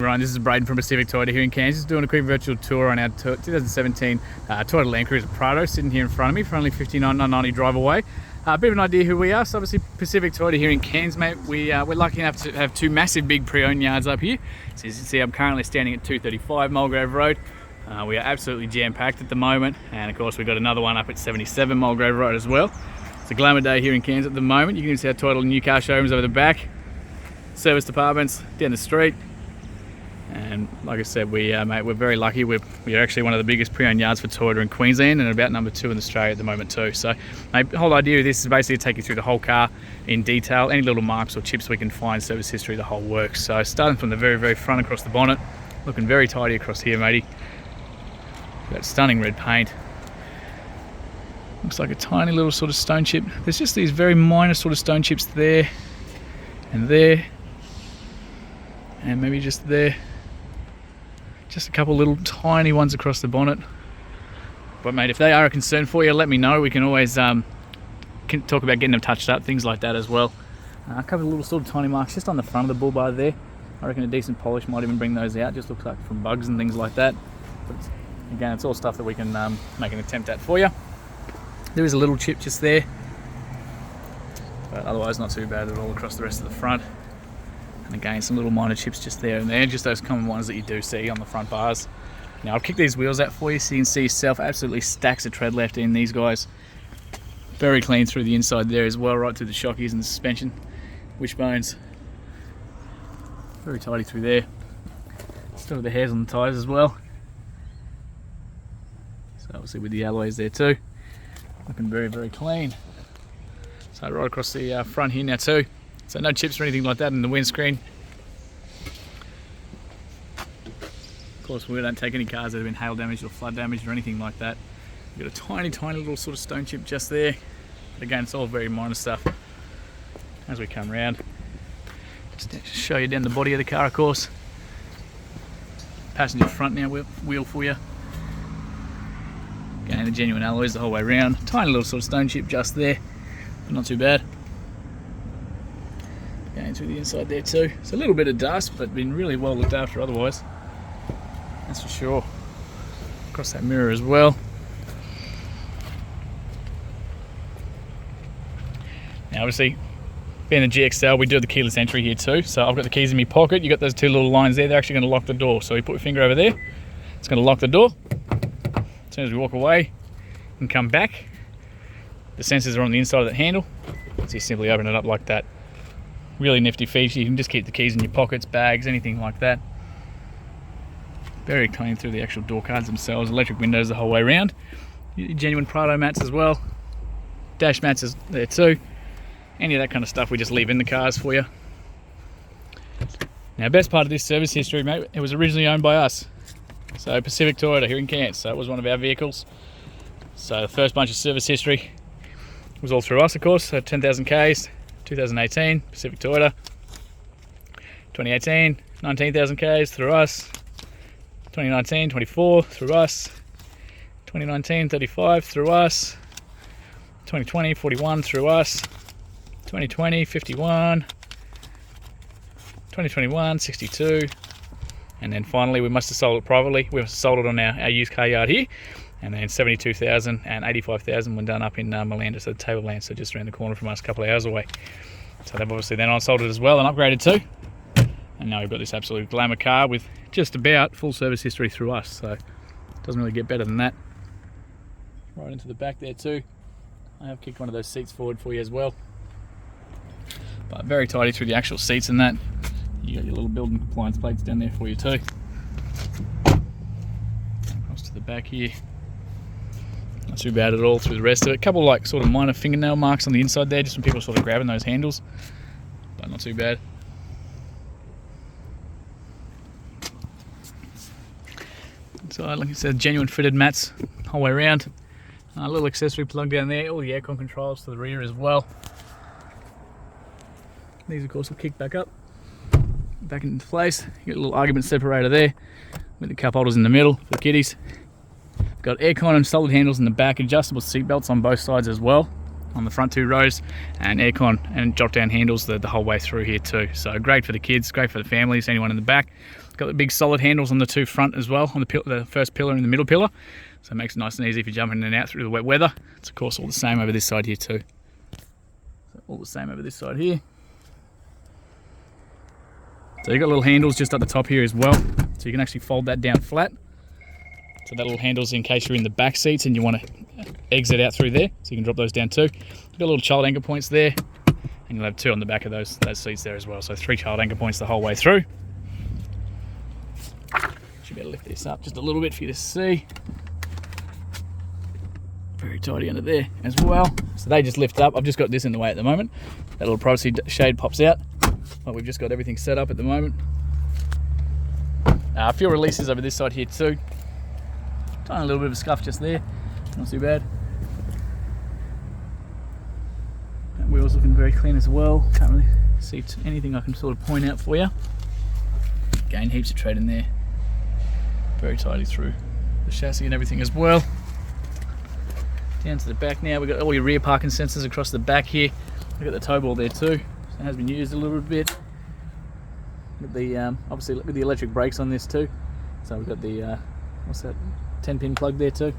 Ryan, this is Braden from Pacific Toyota here in Kansas, doing a quick virtual tour on our 2017 Toyota Landcruiser Prado, sitting here in front of me for only $59,990 drive away. A bit of an idea who we are. So obviously Pacific Toyota here in Cairns, mate. We're lucky enough to have two massive big pre-owned yards up here. So as you can see, I'm currently standing at 235 Mulgrave Road. We are absolutely jam-packed at the moment, and of course we've got another one up at 77 Mulgrave Road as well. It's a glamour day here in Cairns at the moment. You can see our Toyota new car showrooms over the back, service departments down the street. And like I said, mate, we're very lucky. We're actually one of the biggest pre-owned yards for Toyota in Queensland, and about number 2 in Australia at the moment too. So, mate, the whole idea of this is basically to take you through the whole car in detail, any little marks or chips we can find, service history, the whole works. So starting from the very, very front across the bonnet, looking very tidy across here, matey. That stunning red paint. Looks like a tiny little sort of stone chip. There's just these very minor sort of stone chips there, and maybe just there. Just a couple little tiny ones across the bonnet. But mate, if they are a concern for you, let me know. We can always talk about getting them touched up, things like that as well. A couple of little sort of tiny marks just on the front of the bull bar there. I reckon a decent polish might even bring those out. Just looks like from bugs and things like that. But again, it's all stuff that we can make an attempt at for you. There is a little chip just there, but otherwise not too bad at all across the rest of the front. And again, some little minor chips just there and there, just those common ones that you do see on the front bars. Now I'll kick these wheels out for you so you can see yourself. Absolutely stacks of tread left in these guys. Very clean through the inside there as well, right through the shockies and the suspension wishbones. Very tidy through there. Still have the hairs on the tyres as well. So obviously with the alloys there too. Looking very, very clean. So right across the front here now too. So no chips or anything like that in the windscreen. Of course, we don't take any cars that have been hail damaged or flood damaged or anything like that. We've got a tiny, tiny little sort of stone chip just there. But again, it's all very minor stuff. As we come around, just to show you down the body of the car, of course. Passenger front now wheel for you. Again, the genuine alloys the whole way around. Tiny little sort of stone chip just there, but not too bad. Going through the inside there too. It's a little bit of dust, but been really well looked after otherwise. That's for sure. Across that mirror as well. Now obviously, being a GXL, we do have the keyless entry here too. So I've got the keys in my pocket. You've got those two little lines there. They're actually going to lock the door. So you put your finger over there. It's going to lock the door. As soon as we walk away and come back, the sensors are on the inside of the handle. So you simply open it up like that. Really nifty feature. You can just keep the keys in your pockets, bags, anything like that. Very clean through the actual door cards themselves. Electric windows the whole way around. Genuine Prado mats as well. Dash mats is there too. Any of that kind of stuff we just leave in the cars for you. Now, best part of this service history, mate, it was originally owned by us. So Pacific Toyota here in Cairns. So it was one of our vehicles. So the first bunch of service history was all through us, of course. So 10,000 Ks. 2018 Pacific Toyota, 2018 19,000 Ks through us, 2019 24 through us, 2019 35 through us, 2020 41 through us, 2020 51, 2021 62, and then finally we must have sold it privately. We must have sold it on our used car yard here. And then 72,000 and 85,000 when done up in Melandis, so the Tableland, so just around the corner from us, a couple of hours away. So they've obviously then on-sold it as well and upgraded too. And now we've got this absolute glamour car with just about full service history through us. So it doesn't really get better than that. Right into the back there too. I have kicked one of those seats forward for you as well. But very tidy through the actual seats and that. You got your little building compliance plates down there for you too. Across to the back here. Not too bad at all through the rest of it. A couple of like sort of minor fingernail marks on the inside there, just from people sort of grabbing those handles, but not too bad. So like I said, genuine fitted mats whole way around. A little accessory plug down there, all the aircon controls to the rear as well. These of course will kick back up, back into place. You got a little argument separator there with the cup holders in the middle for the kiddies. Got aircon and solid handles in the back, adjustable seat belts on both sides as well, on the front 2 rows, and aircon and drop down handles the whole way through here too. So great for the kids, great for the families, anyone in the back. Got the big solid handles on the two front as well, on the first pillar and the middle pillar. So it makes it nice and easy if you're jumping in and out through the wet weather. It's of course all the same over this side here too. So all the same over this side here. So you've got little handles just at the top here as well. So you can actually fold that down flat. So that little handle's in case you're in the back seats and you want to exit out through there. So you can drop those down too. You've got little child anchor points there. And you'll have two on the back of those seats there as well. So 3 child anchor points the whole way through. Should be able to lift this up just a little bit for you to see. Very tidy under there as well. So they just lift up. I've just got this in the way at the moment. That little privacy shade pops out. But we've just got everything set up at the moment. A few releases over this side here too. Tiny little bit of a scuff just there. Not too bad. That wheel's looking very clean as well. Can't really see anything I can sort of point out for you. Again, heaps of tread in there. Very tidy through the chassis and everything as well. Down to the back now, we've got all your rear parking sensors across the back here. We've got the tow ball there too. So it has been used a little bit. With the obviously with the electric brakes on this too. So we've got the what's that? 10-pin plug there too.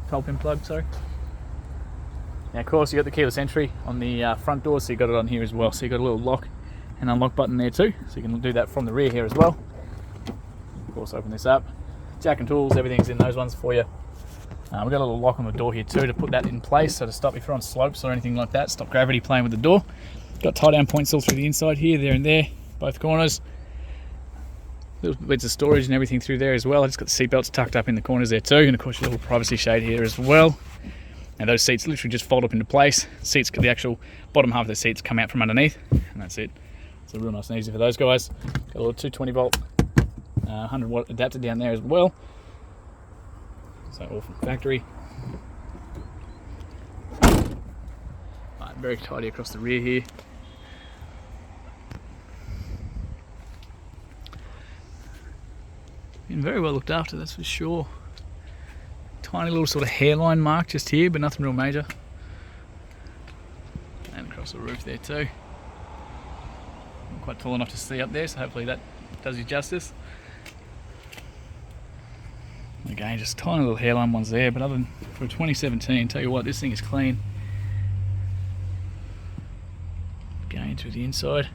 12-pin plug, sorry. Now of course you got the keyless entry on the front door, so you got it on here as well. So you got a little lock and unlock button there too. So you can do that from the rear here as well. Of course, open this up. Jack and tools, everything's in those ones for you. We've got a little lock on the door here too to put that in place, so to stop if you're on slopes or anything like that, stop gravity playing with the door. Got tie down points all through the inside here, there and there, both corners. Little bits of storage and everything through there as well. I just got the seat belts tucked up in the corners there too, and of course your little privacy shade here as well. And those seats literally just fold up into place. Seats, the actual bottom half of the seats come out from underneath, and that's it. So real nice and easy for those guys. Got a little 220 volt 100 watt adapter down there as well. So all from factory. Right, very tidy across the rear here. Been very well looked after, that's for sure. Tiny little sort of hairline mark just here, but nothing real major. And across the roof there too. I'm quite tall enough to see up there, so hopefully that does you justice. Again, just tiny little hairline ones there, but other than for 2017, tell you what, this thing is clean. Going through the inside.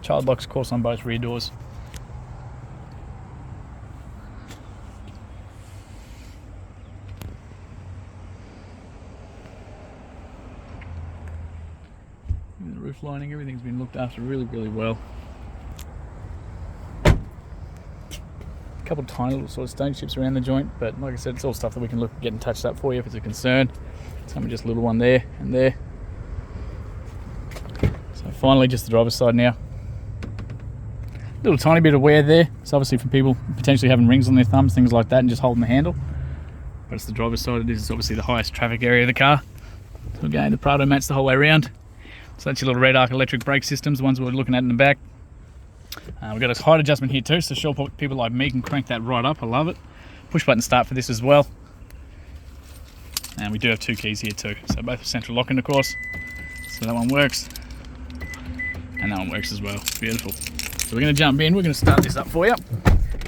Child locks, of course, on both rear doors. And the roof lining, everything's been looked after really, really well. A couple of tiny little sort of stone chips around the joint, but like I said, it's all stuff that we can look at getting touched up for you if it's a concern. Some just a little one there and there. So finally, just the driver's side now. Little tiny bit of wear there. It's obviously for people potentially having rings on their thumbs, things like that, and just holding the handle. But it's the driver's side. It is obviously the highest traffic area of the car. So again, the Prado mats the whole way around. So that's your little red arc electric brake systems, the ones we're looking at in the back. We've got a height adjustment here too, so sure people like me can crank that right up. I love it. Push button start for this as well. And we do have 2 keys here too, so both central locking, of course. So that one works, and that one works as well. Beautiful. So we're going to jump in. We're going to start this up for you.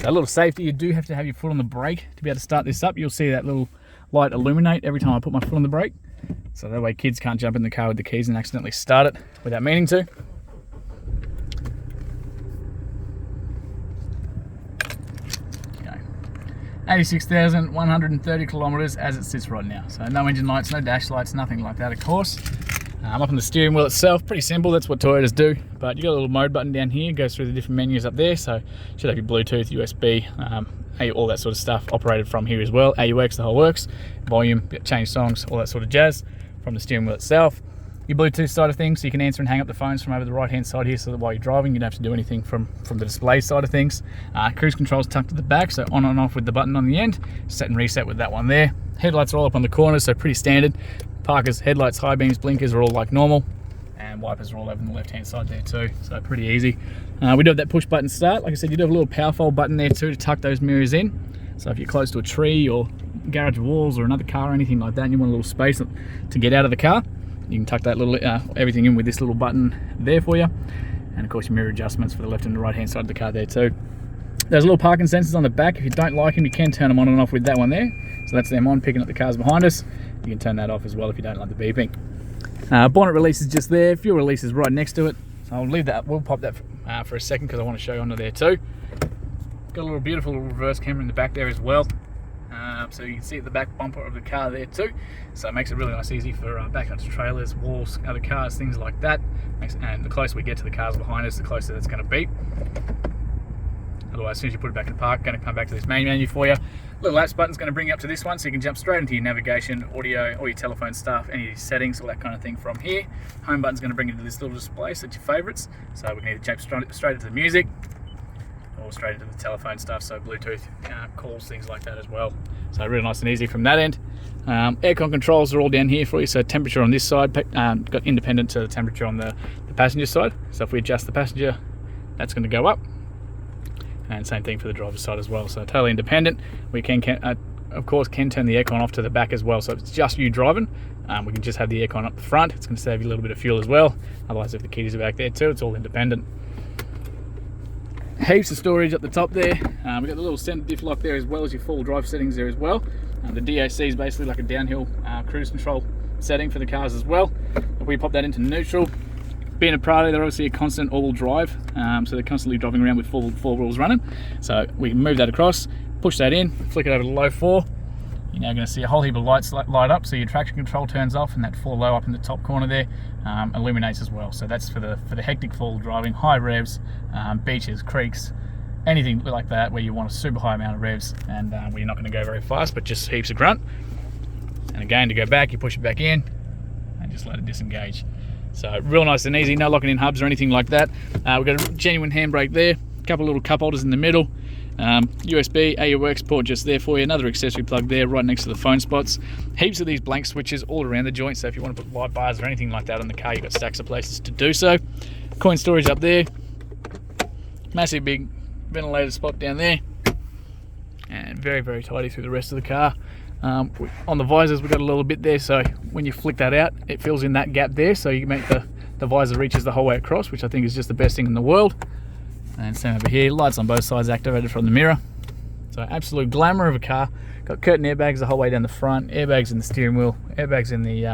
A little safety, you do have to have your foot on the brake to be able to start this up. You'll see that little light illuminate every time I put my foot on the brake. So that way kids can't jump in the car with the keys and accidentally start it without meaning to. Okay. 86,130 kilometers as it sits right now. So no engine lights, no dash lights, nothing like that, of course. Up on the steering wheel itself, pretty simple, that's what Toyotas do. But you got a little mode button down here, goes through the different menus up there. So you should have your Bluetooth, USB, all that sort of stuff operated from here as well. AUX, the whole works. Volume, change songs, all that sort of jazz from the steering wheel itself. Your Bluetooth side of things, so you can answer and hang up the phones from over the right hand side here, so that while you're driving you don't have to do anything from the display side of things. Cruise control's tucked at the back, so on and off with the button on the end. Set and reset with that one there. Headlights are all up on the corners, so pretty standard. Parkers, headlights, high beams, blinkers are all like normal, and wipers are all over on the left hand side there too, so pretty easy. We do have that push button start. Like I said, you do have a little power fold button there too to tuck those mirrors in. So if you're close to a tree or garage walls or another car or anything like that and you want a little space to get out of the car, You can tuck that little everything in with this little button there for you, and of course your mirror adjustments for the left and the right hand side of the car there too. There's little parking sensors on the back. If you don't like them, you can turn them on and off with that one there. So that's them on, picking up the cars behind us. You can turn that off as well if you don't like the beeping. Bonnet release is just there. Fuel release is right next to it. So I'll leave that. We'll pop that for a second because I want to show you under there too. Got a little beautiful little reverse camera in the back there as well. So you can see at the back bumper of the car there too. So it makes it really nice, easy for backups, trailers, walls, other cars, things like that. And the closer we get to the cars behind us, the closer that's going to beep. Otherwise, as soon as you put it back in park, going to come back to this main menu for you. Little apps button's going to bring you up to this one, so you can jump straight into your navigation, audio, all your telephone stuff, any of your settings, all that kind of thing from here. Home button's going to bring you to this little display, so it's your favourites. So we can either jump straight into the music, or straight into the telephone stuff, so Bluetooth calls, things like that as well. So really nice and easy from that end. Aircon controls are all down here for you, so temperature on this side, got independent to the temperature on the passenger side. So if we adjust the passenger, that's going to go up. And same thing for the driver's side as well, so totally independent. We can of course turn the aircon off to the back as well, so if it's just you driving, we can just have the aircon up the front. It's going to save you a little bit of fuel as well. Otherwise, if the kiddies are back there too, it's all independent. Heaps of storage up the top there. We've got the little center diff lock there as well as your full drive settings there as well. The DAC is basically like a downhill cruise control setting for the cars as well. If we pop that into neutral, being a Prado, they're obviously a constant all-wheel drive, so they're constantly driving around with four wheels running. So we can move that across, push that in, flick it over to low 4. You're now going to see a whole heap of lights light up, so your traction control turns off, and that 4 low up in the top corner there illuminates as well. So that's for the hectic four-wheel driving, high revs, beaches, creeks, anything like that where you want a super high amount of revs and where you're not going to go very fast, but just heaps of grunt. And again, to go back, you push it back in and just let it disengage. So real nice and easy, no locking in hubs or anything like that. We've got a genuine handbrake there, a couple of little cup holders in the middle, USB, AUX port just there for you, another accessory plug there right next to the phone spots. Heaps of these blank switches all around the joint, so if you want to put light bars or anything like that on the car, you've got stacks of places to do so. Coin storage up there, massive big ventilator spot down there, and very, very tidy through the rest of the car. On the visors we've got a little bit there, so when you flick that out it fills in that gap there, so you make the visor reaches the whole way across, which I think is just the best thing in the world. And same over here, lights on both sides activated from the mirror. So absolute glamour of a car. Got curtain airbags the whole way down the front, airbags in the steering wheel, airbags in the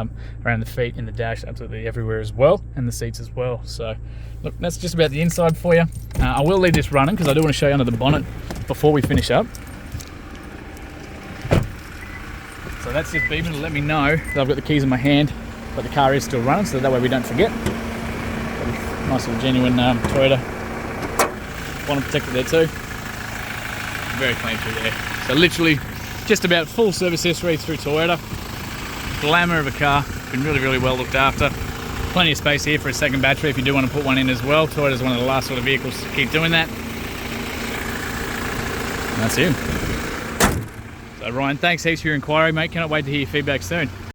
around the feet, in the dash, absolutely everywhere as well, and the seats as well. So look, that's just about the inside for you. I will leave this running because I do want to show you under the bonnet before we finish up. So that's just beeping to let me know that I've got the keys in my hand, but the car is still running, so that way we don't forget. Nice little genuine Toyota bonnet protector there too. Very clean through there. So literally just about full service history through Toyota. Glamour of a car, been really, really well looked after. Plenty of space here for a second battery if you do want to put one in as well. Toyota's one of the last sort of vehicles to keep doing that. And that's him. So Ryan, thanks heaps for your inquiry, mate. Cannot wait to hear your feedback soon.